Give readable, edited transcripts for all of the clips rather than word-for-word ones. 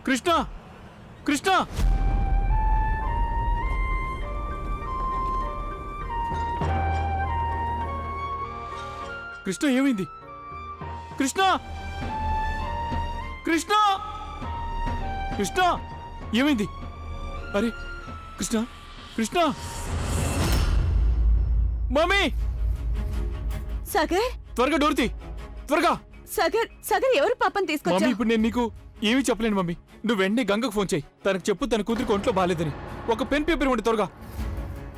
కృష్ణ కృష్ణ కృష్ణ ఏమైంది? కృష్ణ కృష్ణ కృష్ణ ఏమైంది? అరే కృష్ణ కృష్ణ మమ్మీ సాగర్ త్వరగా డోర్ తీ త్వరగా. సాగర్ సాగర్ ఎవరు పాపం మమ్మీ తీసుకొచ్చా? ఇప్పుడు నేను నీకు ఏమీ చెప్పలేను మమ్మీ. నువ్వు వెంటనే గంగకు ఫోన్ చేయి. తనకు చెప్పు తన కూతురికి ఒంట్లో బాగాలేదని. ఒక పెన్ పేపర్ ఇవ్వండి త్వరగా.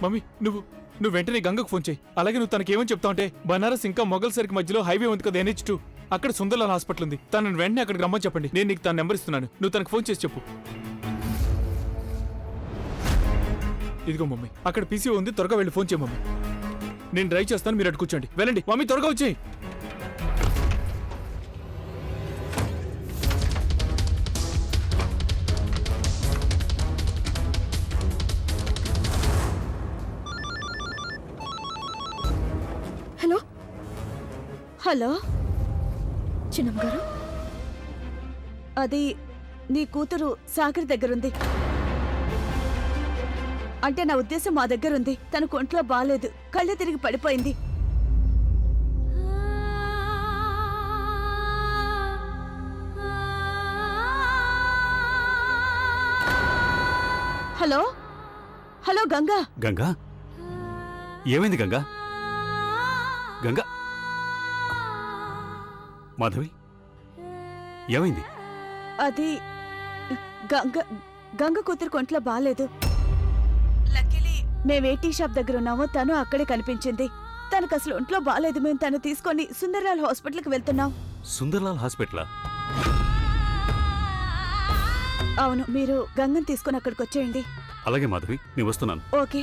మమ్మీ నువ్వు వెంటనే గంగకు ఫోన్ చేయి. అలాగే నువ్వు తనకేమని చెప్తావంటే బనారస్ ఇంకా మొగల్ సరికి మధ్యలో హైవే ఉంది కదా NH2, అక్కడ సుందర్లాల్ హాస్పిటల్ ఉంది. తనను వెంటనే అక్కడికి రమ్మని చెప్పండి. నేను నీకు తన నెంబర్ ఇస్తున్నాను. నువ్వు తనకు ఫోన్ చేసి చెప్పు. ఇదిగో మమ్మీ అక్కడ PCO ఉంది. త్వరగా వెళ్ళి ఫోన్ చేయి మమ్మీ. నేను డ్రైవ్ చేస్తాను, మీరు అటు కూర్చోండి. వెళ్ళండి మమ్మీ, త్వరగా వచ్చేయి. హలో హలో చిన్నమ్మ గారు, అది నీ కూతురు సాగర్ దగ్గరుంది. అంటే నా ఉద్దేశం మా దగ్గరుంది. తనకు ఒంట్లో బాలేదు, కళ్ళు తిరిగి పడిపోయింది. Hello hello Ganga. గంగా ఏమైంది? గంగా గంగా మాధవి ఏమైంది? అది గంగ కూతురు ఒంట్లో బాలేదు. లక్కీలీ మేము ఏ టీ షాప్ దగ్గర ఉన్నామో తను అక్కడే కనిపించింది. తనకు అసలు ఒంట్లో బాలేదు. మేము తను తీసుకొని సుందర్లాల్ హాస్పిటల్కి వెళ్తున్నాం. సుందర్లాల్ హాస్పిటలా? అవును, మీరు గంగని తీసుకొని అక్కడికి వచ్చేయండి. అలాగే మాధవి, నేను వస్తున్నాను. ఓకే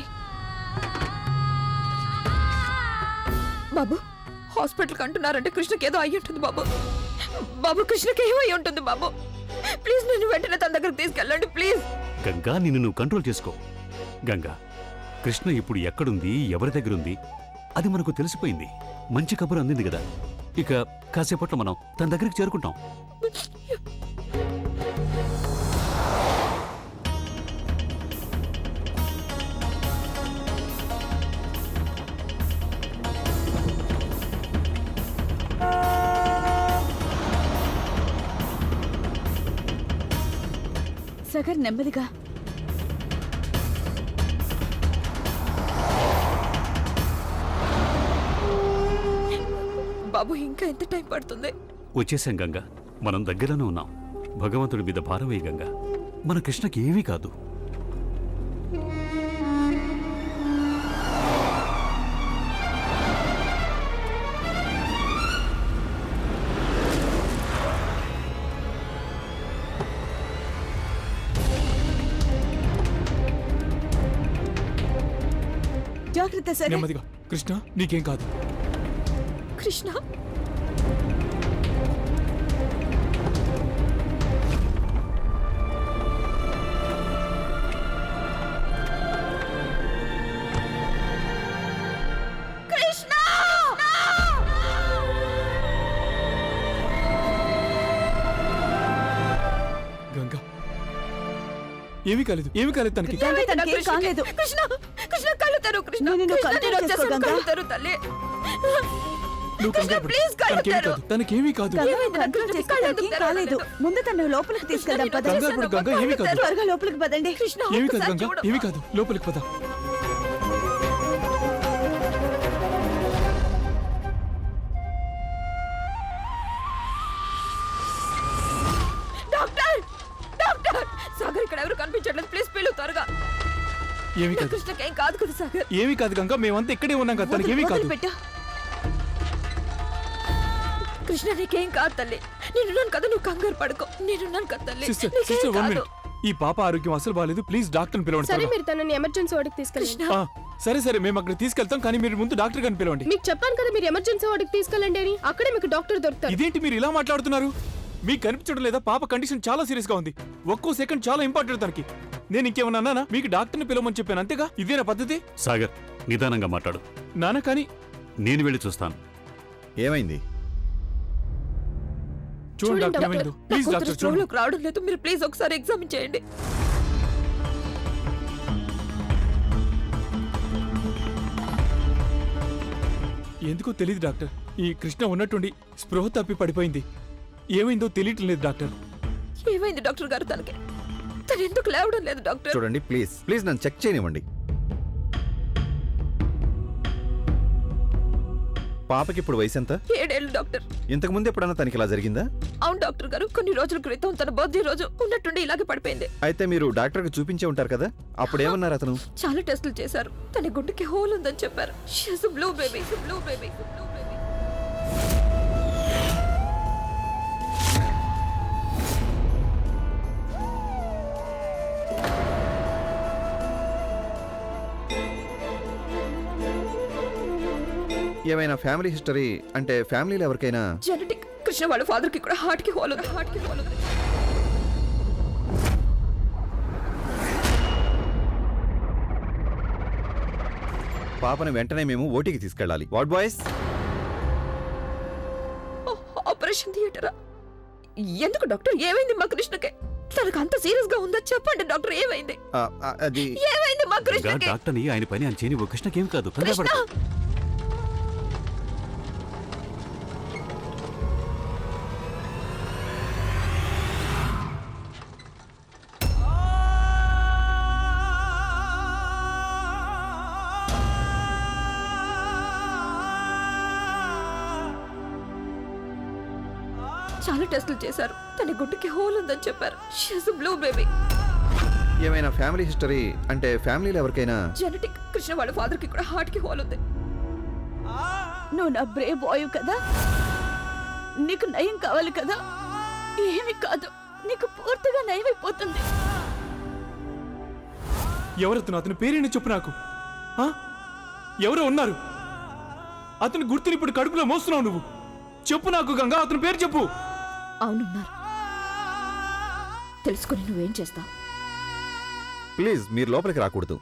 బాబు, హాస్పిటల్కి అంటున్నారంటే కృష్ణకి ఏదో అయ్యి ఉంటుంది బాబు. బాబు కృష్ణకి ఏమో అయ్యి ఉంటుంది బాబు. ప్లీజ్ నన్ను వెంటనే తన దగ్గరకు తీసుకెళ్ళండి ప్లీజ్. గంగా నిన్ను నువ్వు కంట్రోల్ చేసుకో. గంగా కృష్ణ ఇప్పుడు ఎక్కడుంది, ఎవరి దగ్గరుంది అది మనకు తెలిసిపోయింది. మంచి కబురు అందింది కదా. ఇక కాసేపట్లో మనం తన దగ్గరికి చేరుకుంటాం. సగర్ నెమ్మదిగా. బాబు ఇంకా ఎంత టైం పడుతుంది? వచ్చేసాం గంగా, మనం దగ్గరలోనే ఉన్నాం. భగవంతుడి మీద భారం వేయి గంగా. మన కృష్ణకి ఏమీ కాదు. జాగ్రత్త సరే. నెమ్మదిగా. కృష్ణ నీకేం కాదు. కృష్ణ గంగా ఏమీ కాలేదు, ఏమీ కాలేదు తనకి. గంగ తనకేం కాలేదు. కృష్ణ కృష్ణ కళ్ళు తెరు కృష్ణ. నేను కృష్ణ, కంట్రోల్ నేను వచ్చేసాను. చేసుకో, కళ్ళు గంగా. తెరు తల్లి. నువ్వు కృష్ణ, కంగారు పడు. ప్లీజ్ కళ్ళు తనకేమీ తెరు. కాదు, తనకేమీ కాదు. గంగ ఏమైంది? కంట్రోల్ చేసుకో, తనకేం కాలేదు. ముందు తను లోపలికి తీసుకెళ్దాం పద. గంగా ఇప్పుడు గంగా ఏమీ కాదు. త్వరగా లోపలికి పదండి. కృష్ణ ఏమీ కాదు ఒక్కసారి గంగా, చూడమ్మా. ఏమీ కాదు. లోపలికి పద. డాక్టర్ డాక్టర్ సాగర్ ఇక్కడ ఎవరు కనిపించట్లేదు. ప్లీజ్ పిలు త్వరగా. ఏమీ కాదు, కృష్ణకి ఏం కాదు కదా సాగర్. ఏమీ కాదు గంగా. మేమంతా ఇక్కడే ఉన్నాం కదా. తనకేమీ కాదు. వదిలిపెట్టు. కృష్ణ నీకేం కాదు తల్లి. నేనున్నాను కదా, నువ్వు కంగారు పడుకో. నేనున్నాను కదా తల్లి. సిస్టర్ నీకేం సిస్టర్ 1 కాదు. మినిట్. ఈ పాప ఆరోగ్యం అసలు బాగాలేదు. ప్లీజ్ డాక్టర్ని పిలవండి సరే త్వరగా. మీరు తనని ఎమర్జెన్సీ వార్డుకి తీసుకెళ్ళండి. ఆ, సరే సరే మేము అక్కడ తీసుకెళ్తాం, కానీ మీరు ముందు డాక్టర్ గారిని పిలవండి. మీకు చెప్పాను కదా మీరు ఎమర్జెన్సీ వార్డుకి తీసుకెళ్ళండి అని. అక్కడే మీకు డాక్టర్ దొరుకుతారు. ఇదేంటి మీరు ఇలా మాట్లాడుతున్నారు? మీకు కనిపించడం లేదా? పాప కండిషన్ చాలా సీరియస్ గా ఉంది. ఒక్కో సెకండ్ చాలా ఇంపార్టెంట్ తనకి. నేను ఇంకేమన్నా అన్నానా? మీకు డాక్టర్ని పిలవమని చెప్పాను అంతేగా. ఇదేనా పద్ధతి? సాగర్ నిదానంగా మాట్లాడు. నాన్న కానీ నేను వెళ్ళి చూస్తాను. ఏమైంది? చూడండి డాక్టర్ ఏమైందో ప్లీజ్ డాక్టర్ చూడండి స్ప్రోలోకి రావడం లేదు, మీరు ప్లీజ్ ఒకసారి ఎగ్జామిన్ చేయండి. ఎందుకో తెలియదు డాక్టర్, ఈ కృష్ణ ఉన్నట్టుండి స్పృహ తప్పి పడిపోయింది. ఏమైందో తెలియటం లేదు డాక్టర్. ఏమైంది డాక్టర్ గారు తనకి? తను ఎందుకు లేవడం లేదు డాక్టర్? చూడండి ప్లీజ్ ప్లీజ్ నన్ను చెక్ చేయనివ్వండి. పాపకి ఇప్పుడు వయసు ఎంత? 7 ఏళ్ళు డాక్టర్. ఇంతకు ముందు ఎప్పుడన్నా తనకి ఇలా జరిగిందా? అవును డాక్టర్ గారు, కొన్ని రోజుల క్రితం తన బర్త్డే రోజు ఉన్నట్టుండి ఇలాగే పడిపోయింది. అయితే మీరు డాక్టర్కి చూపించే ఉంటారు కదా, అప్పుడు ఏమన్నారు అతను? చాలా టెస్టులు చేశారు, తన గుండెకి హోల్ ఉందని చెప్పారు. She is a blue baby, blue baby, blue baby. ఏమైనా ఫ్యామిలీ హిస్టరీ అంటే ఫ్యామిలీలో ఎవరికైనా? జెనెటిక్. కృష్ణ వాళ్ళ ఫాదర్ కి కూడా హార్ట్ కి హోల్ ఉంది, హార్ట్ కి హోల్ ఉంది. పాపను వెంటనే మేము ఓటీకి తీసుకెళ్ళాలి. What boys? ఆపరేషన్ థియేటరా? ఎందుకు డాక్టర్? ఏమైంది మా కృష్ణకి? తనకు అంత సీరియస్ గా ఉందా? చెప్పండి డాక్టర్, ఏమైంది? అది ఏమైంది మా గంగా, కృష్ణకి? డాక్టర్ని ఆయన పని ఆయన చేయని కృష్ణకేం కాదు, కంగారు కృష్ణ! పడకు. చాలా టెస్టులు చేశారు, తన గుండెకి హోల్ ఉందని చెప్పారు. She is a blue baby. ఏమైనా ఫ్యామిలీ హిస్టరీ అంటే ఫ్యామిలీలో ఎవరికైనా? జెనెటిక్. కృష్ణ వాళ్ళ ఫాదర్ కి కూడా హార్ట్ కి హోల్ ఉంది. నువ్వు నా బ్రేవ్ బాయ్ కదా, నీకు నయం కావాలి కదా. ఏమి కాదు, నీకు పూర్తిగా నయమైపోతుంది. ఎవరతను? అతని పేరేంటి చెప్పు నాకు. ఆ? ఎవరో ఉన్నారు. అతని గుర్తుని ఇప్పుడు కడుపులో మోస్తున్నావు నువ్వు. చెప్పు నాకు గంగా, అతని పేరు చెప్పు. అవునున్నారు. తెలుసుకుని నువ్వేం చేస్తావు? ప్లీజ్ మీరు లోపలికి రాకూడదు.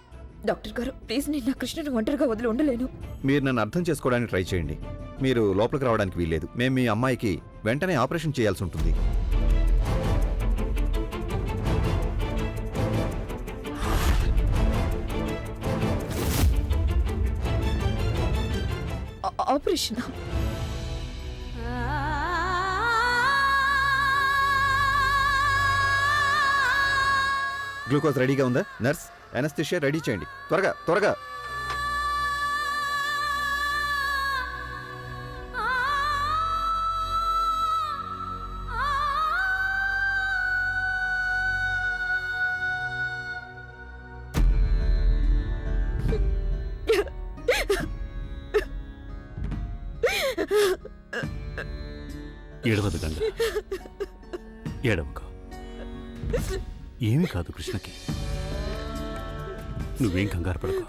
డాక్టర్ గారు ప్లీజ్, నేను నా కృష్ణను ఒంటరిగా వదిలి ఉండలేను. మీరు నన్ను అర్థం చేసుకోవడానికి ట్రై చేయండి. మీరు లోపలికి రావడానికి వీల్లేదు. మేము మీ అమ్మాయికి వెంటనే ఆపరేషన్ చేయాల్సి ఉంటుంది. ఆపరేషన్? గ్లూకోజ్ రెడీగా ఉందా? నర్స్, అనస్థిషియా రెడీ చేయండి. త్వరగా త్వరగా. ఏడవదు గంగా, ఏడవకు. ఏమీ కాదు కృష్ణకి, నువ్వేం కంగారు పడకు.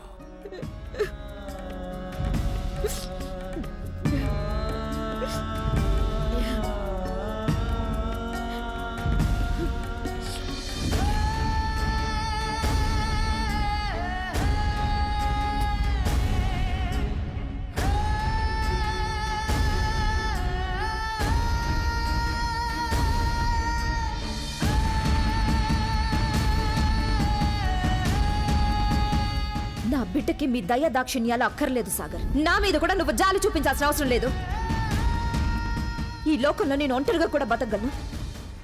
నా బిడ్డకి మీ దయ దాక్షిణ్యాలు అక్కర్లేదు సాగర్. నా మీద కూడా నువ్వు జాలి చూపించాల్సిన అవసరం లేదు. ఈ లోకంలో నేను ఒంటరిగా కూడా బతకగలను,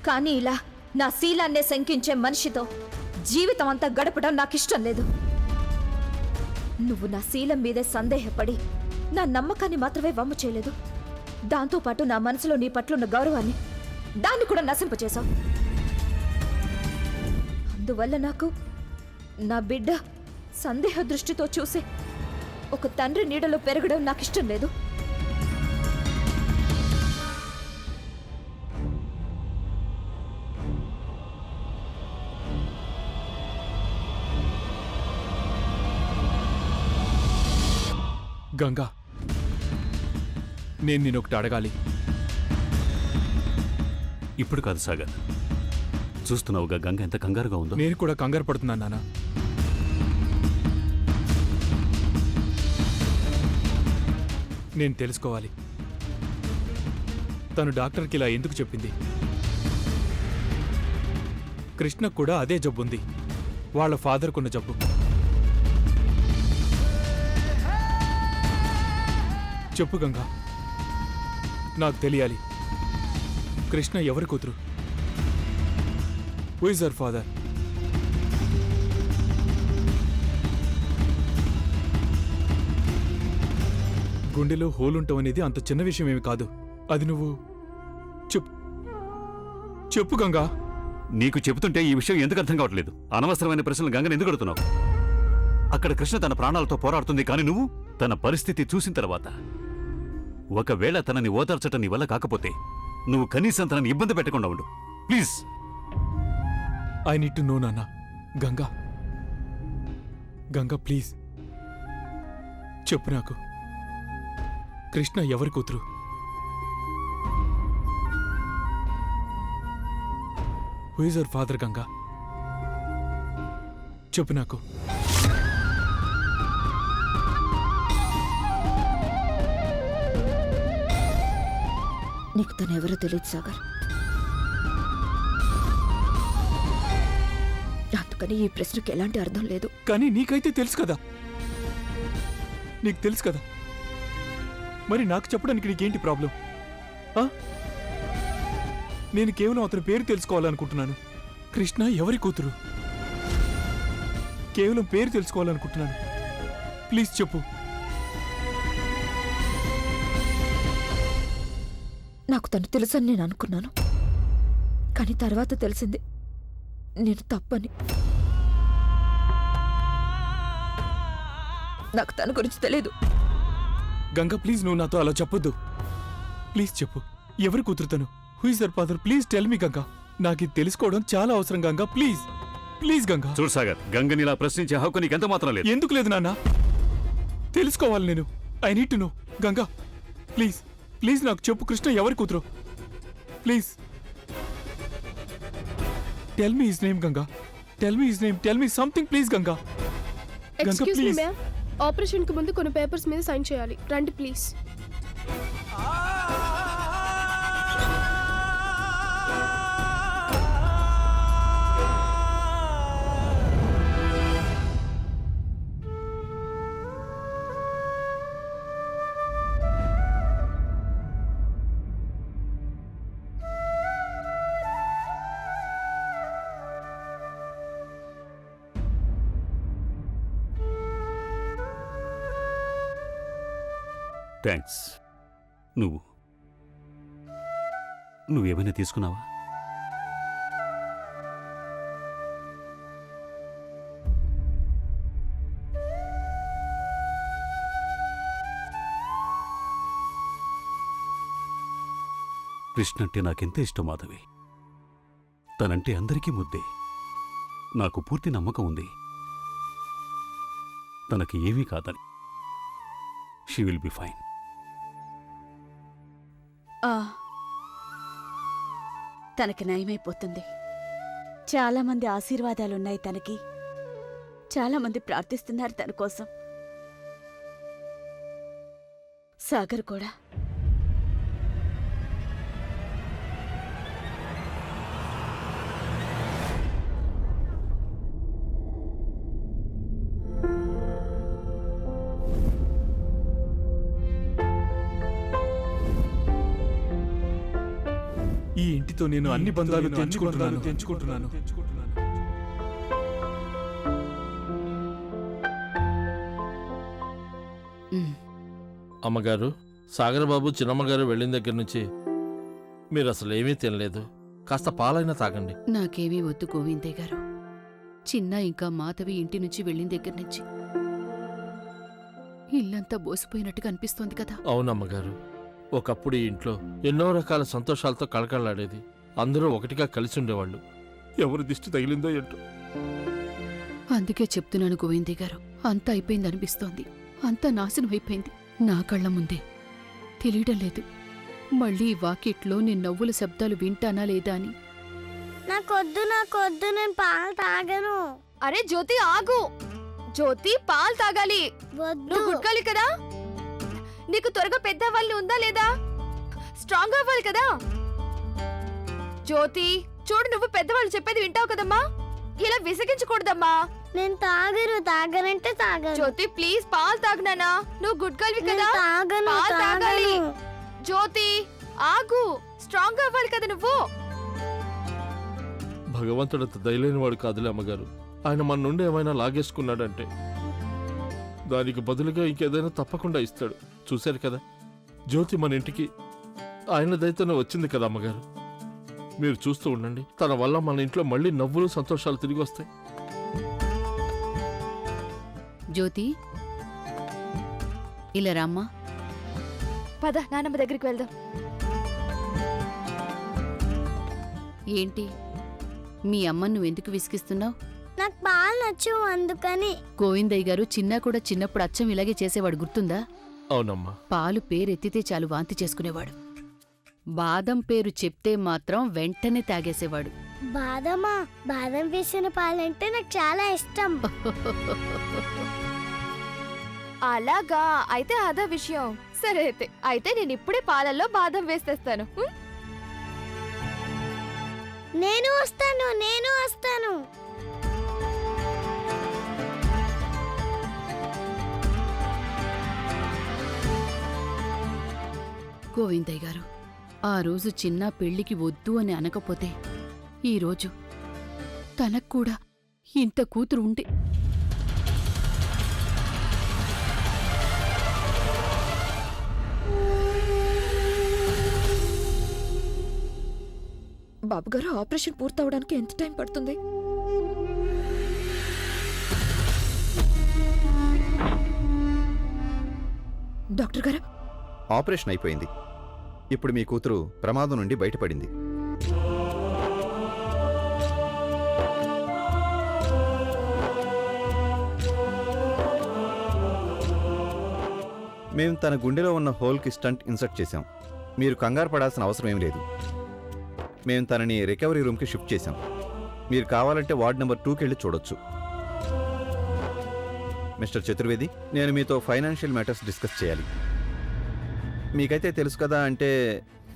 కానీ ఇలా నా శీలాన్నే శంకించే మనిషితో జీవితం అంతా గడపడం నాకు ఇష్టం లేదు. నువ్వు నా శీలం మీదే సందేహపడి నా నమ్మకాన్ని మాత్రమే వమ్ము చేయలేదు, దాంతోపాటు నా మనసులో నీ పట్లున్న గౌరవాన్ని దాన్ని కూడా నశింపచేశావు. అందువల్ల నాకు నా బిడ్డ సందేహ దృష్టితో చూసే ఒక తండ్రి నీడలో పెరగడం నాకు ఇష్టం లేదు. గంగా, నేను నిన్నొకటి అడగాలి. ఇప్పుడు కాదు సాగర్, చూస్తున్నావుగా గంగ ఎంత కంగారుగా ఉందో. నేను కూడా కంగారు పడుతున్నాను నాన్న. నేను తెలుసుకోవాలి, తను డాక్టర్కి ఇలా ఎందుకు చెప్పింది. కృష్ణకు కూడా అదే జబ్బుంది, వాళ్ళ ఫాదర్కున్న జబ్బు. చెప్పు గంగా, నాకు తెలియాలి. కృష్ణ ఎవరి కూతురు? Who is her father? గుండెలో హోలుంటాం అనేది అంత చిన్న విషయం ఏమి కాదు. అది నువ్వు చెప్పు గంగా. నీకు చెబుతుంటే ఈ విషయం ఎందుకు అర్థం కావట్లేదు? అనవసరమైన ప్రశ్నలు గంగను ఎందుకు అడుగుతున్నావు? అక్కడ కృష్ణ తన ప్రాణాలతో పోరాడుతుంది, కానీ నువ్వు తన పరిస్థితి చూసిన తర్వాత ఒకవేళ తనని ఓదార్చటం నీ వల్ల కాకపోతే నువ్వు కనీసం తనని ఇబ్బంది పెట్టకుండా ఉండు please. I need to know నాన్న. గంగా, గంగా ప్లీజ్ చెప్పు నాకు, కృష్ణ ఎవరి కూతురు? Who is her father? Ganga చెప్పు నాకు. నీకు తను ఎవరో తెలియదు సాగర్, అందుకని ఈ ప్రశ్నకి ఎలాంటి అర్థం లేదు. కానీ నీకైతే తెలుసు కదా, నీకు తెలుసు కదా, మరి నాకు చెప్పడానికి నీకేంటి ప్రాబ్లం? నేను కేవలం అతని పేరు తెలుసుకోవాలనుకుంటున్నాను. కృష్ణ ఎవరి కూతురు? కేవలం పేరు తెలుసుకోవాలనుకుంటున్నాను. ప్లీజ్ చెప్పు. నాకు తను తెలుసని నేను అనుకున్నాను, కానీ తర్వాత తెలిసింది నేను తప్పని. నాకు తన గురించి తెలియదు. గంగా ప్లీజ్, నువ్వు నాతో అలా చెప్పొద్దు. ప్లీజ్ చెప్పు, ఎవరి కూతురు తను? Who is her father? Please tell me Ganga. నాకు ఇది తెలుసుకోవడం చాలా అవసరం గంగా. Please please Ganga. చూడు సాగర్, గంగని ఇలా ప్రశ్నించే హక్కు నీకెంత మాత్రం లేదు. ఎందుకు లేదు నాన్న? తెలుసుకోవాలి నేను. I need to know. Ganga please please నాకు చెప్పు, కృష్ణ ఎవరి కూతురు? Please tell me his name Ganga. Tell me his name. Tell me something please Ganga. Ganga excuse me please. Ma'am, operation కి ముందు కొన్ని పేపర్స్ మీద సైన్ చేయాలి. రండి ప్లీజ్. థ్యాంక్స్. నువ్వేమైనా తీసుకున్నావా? కృష్ణ అంటే నాకెంత ఇష్టం మాధవి. తనంటే అందరికీ ముద్దే. నాకు పూర్తి నమ్మకం ఉంది తనకి ఏమీ కాదని. She will be fine. తనకి నయమైపోతుంది. చాలా మంది ఆశీర్వాదాలున్నాయి తనకి. చాలా మంది ప్రార్థిస్తున్నారు తన కోసం. సాగర్ కూడా. ఈ ఇంటితో నేను అన్ని బంధాలు తెంచుకుంటున్నాను. అమ్మగారు, సాగర్ బాబు చిన్నమ్మగారు వెళ్ళిన దగ్గర నుంచి మీరు అసలు ఏమీ తినలేదు. కాస్త పాలైనా తాగండి. నాకేమీ వద్దు గోవిందయ్య గారు. చిన్న ఇంకా మాధవి ఇంటి నుంచి వెళ్ళిన దగ్గర నుంచి ఇల్లంతా బోసిపోయినట్టుగా అనిపిస్తోంది కదా. అవునమ్మగారు, ఒకప్పుడు ఈ ఇంట్లో ఎన్నో రకాల సంతోషాలతో కళకళలాడేది. అందరూ ఒకటిగా కలిసి ఉండేవాళ్ళు. ఎవరు దిష్టి తగిలిందో ఏంటో. అందుకే చెప్తున్నాను గోవిందయ్య గారు, అంతా అయిపోయింది అనిపిస్తోంది. అంతా నాశనం అయిపోయింది నా కళ్ళ ముందే. తెలియడం లేదు మళ్ళీ ఈ వాకిట్లో నేను నవ్వుల శబ్దాలు వింటానా లేదా అని. నాకొద్దు, నేను పాలు తాగను. అరే జ్యోతి ఆగు. జ్యోతి పాలు తాగాలి. వద్దు. నువ్వు గుడ్కాలి కదా. నీకు త్వరగా పెద్ద అవ్వాలి ఉందా లేదా? స్ట్రాంగ్ అవ్వాలి కదా. జ్యోతి చూడు నువ్వు పెద్దవాళ్ళు చెప్పేది వింటావు కదమ్మా, ఇలా విసిగించకూడదమ్మా. నేను తాగనంటే తాగను. జ్యోతి ప్లీజ్ పాలు తాగునానా, నువ్వు గుడ్ గర్ల్వి కదా, నేను తాగను, పాలు తాగాలి. తాగను. జ్యోతి ఆగు, స్ట్రాంగ్ అవ్వాలి కదా నువ్వు. భగవంతుడు అంత దయలేని వాడు కాదులే అమ్మగారు. ఆయన మన నుండి ఏమైనా లాగేసుకున్నాడంటే దానికి బదులుగా ఇంకేదైనా తప్పకుండా ఇస్తాడు. చూశారు కదా, జ్యోతి మన ఇంటికి ఆయన దయతోనే వచ్చింది కదా అమ్మగారు. మీరు చూస్తూ ఉండండి, తన వల్ల మన ఇంట్లో మళ్ళీ నవ్వులు సంతోషాలు తిరిగి వస్తాయి. జ్యోతి ఇలా రామ్మా. పద నానమ్మ దగ్గరికి వెళ్దాం. ఏంటి మీ అమ్మను నువ్వెందుకు విసిగిస్తున్నావు? నాకు పాలు నచ్చు అందుకని. గోవిందయ్య గారు చిన్నా కూడా చిన్నప్పుడు అచ్చం ఇలాగే చేసేవాడు, గుర్తుందా? అవునమ్మా. పాలు పేరెత్తితే చాలు వాంతి చేసుకునేవాడు. బాదం పేరు చెప్తే మాత్రం వెంటనే తాగేసేవాడు. బాదం వేసిన పాలంటే నాకు చాలా ఇష్టం. అలాగా, అయితే అదా విషయం. సరే అయితే నేను ఇప్పుడే పాలల్లో బాదం వేసేస్తాను. నేను వస్తాను. గోవిందయ్య గారు, ఆ రోజు చిన్న పెళ్లికి వద్దు అని అనకపోతే ఈరోజు తనక్కూడా ఇంత కూతురు ఉంటే. బాబుగారు, ఆపరేషన్ పూర్తవడానికి ఎంత టైం పడుతుంది? డాక్టర్ గారు, ఆపరేషన్ అయిపోయింది. ఇప్పుడు మీ కూతురు ప్రమాదం నుండి బయటపడింది. మేం తన గుండెలో ఉన్న హోల్కి స్టంట్ ఇన్సర్ట్ చేశాం. మీరు కంగారు పడాల్సిన అవసరం ఏం లేదు. మేము తనని రికవరీ రూమ్కి షిఫ్ట్ చేశాం. మీరు కావాలంటే వార్డ్ నెంబర్ 2కి వెళ్ళి చూడొచ్చు. మిస్టర్ చతుర్వేది, నేను మీతో ఫైనాన్షియల్ మ్యాటర్స్ డిస్కస్ చేయాలి. మీకైతే తెలుసు కదా, అంటే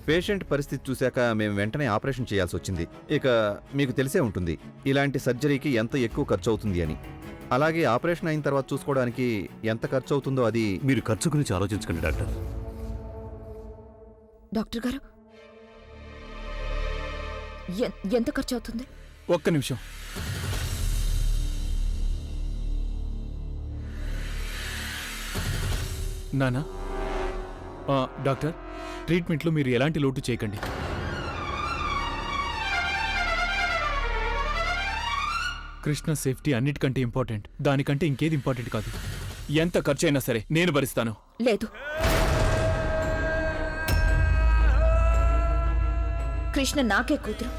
పేషెంట్ పరిస్థితి చూశాక మేము వెంటనే ఆపరేషన్ చేయాల్సి వచ్చింది. ఇక మీకు తెలిసే ఉంటుంది ఇలాంటి సర్జరీకి ఎంత ఎక్కువ ఖర్చు అవుతుంది అని. అలాగే ఆపరేషన్ అయిన తర్వాత చూసుకోవడానికి ఎంత ఖర్చు అవుతుందో అది. మీరు ఖర్చు గురించి ఆలోచించకండి డాక్టర్. డాక్టర్ గారు, ఎంత ఖర్చు అవుతుంది? ఒక్క నిమిషం. నానా, డాక్టర్, ట్రీట్మెంట్లో మీరు ఎలాంటి లోటు చేయకండి. కృష్ణ సేఫ్టీ అన్నిటికంటే ఇంపార్టెంట్. దానికంటే ఇంకేది ఇంపార్టెంట్ కాదు. ఎంత ఖర్చు అయినా సరే నేను భరిస్తాను. లేదు, కృష్ణ నాకే కూతురు.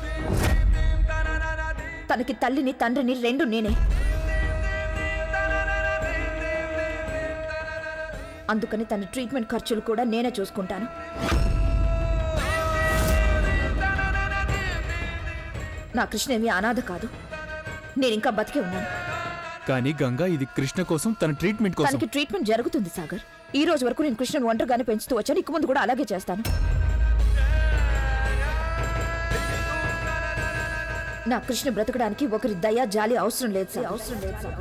తనకి తల్లిని తండ్రిని రెండు నేనే. అందుకని తన ట్రీట్మెంట్ ఖర్చులు కూడా నేనే చూసుకుంటాను. నా కృష్ణ ఏమీ అనాథ కాదు. నేను ఇంకా బతికే ఉన్నాను. కానీ గంగా, ఇది కృష్ణ కోసం, తన ట్రీట్మెంట్ కోసం. తనకి ట్రీట్మెంట్ జరుగుతుంది సాగర్. ఈ రోజు వరకు నేను కృష్ణను ఒంటరిగానే పెంచుతూ వచ్చాను. ఇక ముందు కూడా అలాగే చేస్తాను. నా కృష్ణ బ్రతకడానికి ఒకరి దయ జాలి అవసరం లేదు సార్. అవసరం లేదు సార్.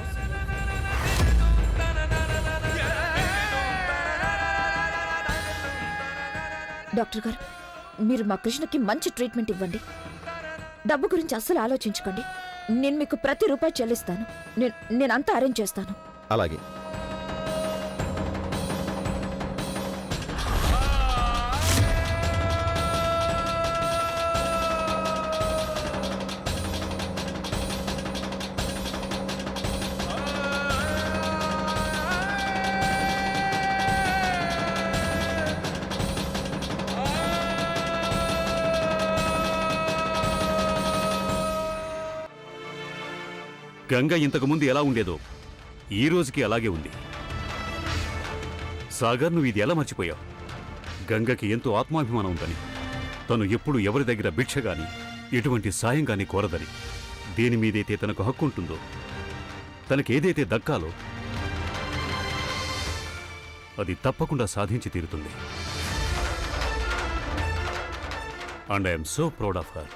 డాక్టర్ గారు, మీరు మా కృష్ణకి మంచి ట్రీట్మెంట్ ఇవ్వండి. డబ్బు గురించి అస్సలు ఆలోచించకండి. నేను మీకు ప్రతి రూపాయి చెల్లిస్తాను. నేను అంతా అరేంజ్ చేస్తాను. అలాగే. గంగ ఇంతకుముందు ఎలా ఉండేదో ఈ రోజుకి అలాగే ఉంది. సాగర్, నువ్వు ఇది ఎలా మర్చిపోయావు? గంగకి ఎంతో ఆత్మాభిమానం ఉందని, తను ఎప్పుడు ఎవరి దగ్గర భిక్ష గాని ఎటువంటి సాయం గాని కోరదని, దేని మీదైతే తనకు హక్కు ఉంటుందో, తనకేదైతే దక్కాలో అది తప్పకుండా సాధించి తీరుతుంది. And I'm so proud of her.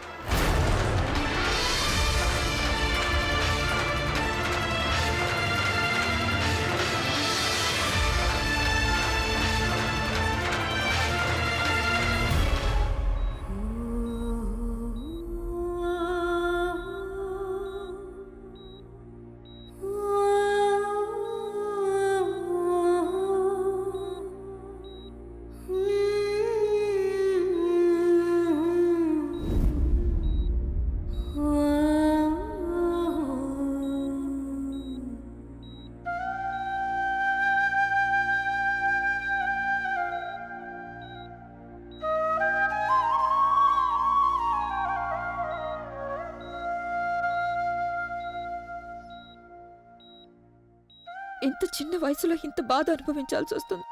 ఇంత చిన్న వయసులో ఇంత బాధ అనుభవించాల్సి వస్తుంది.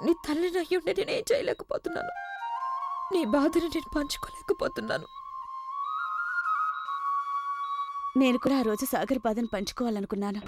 నీ తల్లిని అయ్యుండే నేనేం చేయలేకపోతున్నాను. నీ బాధని నేను పంచుకోలేకపోతున్నాను. నేను కూడా ఆ రోజు సాగర్ బాధను పంచుకోవాలనుకున్నాను.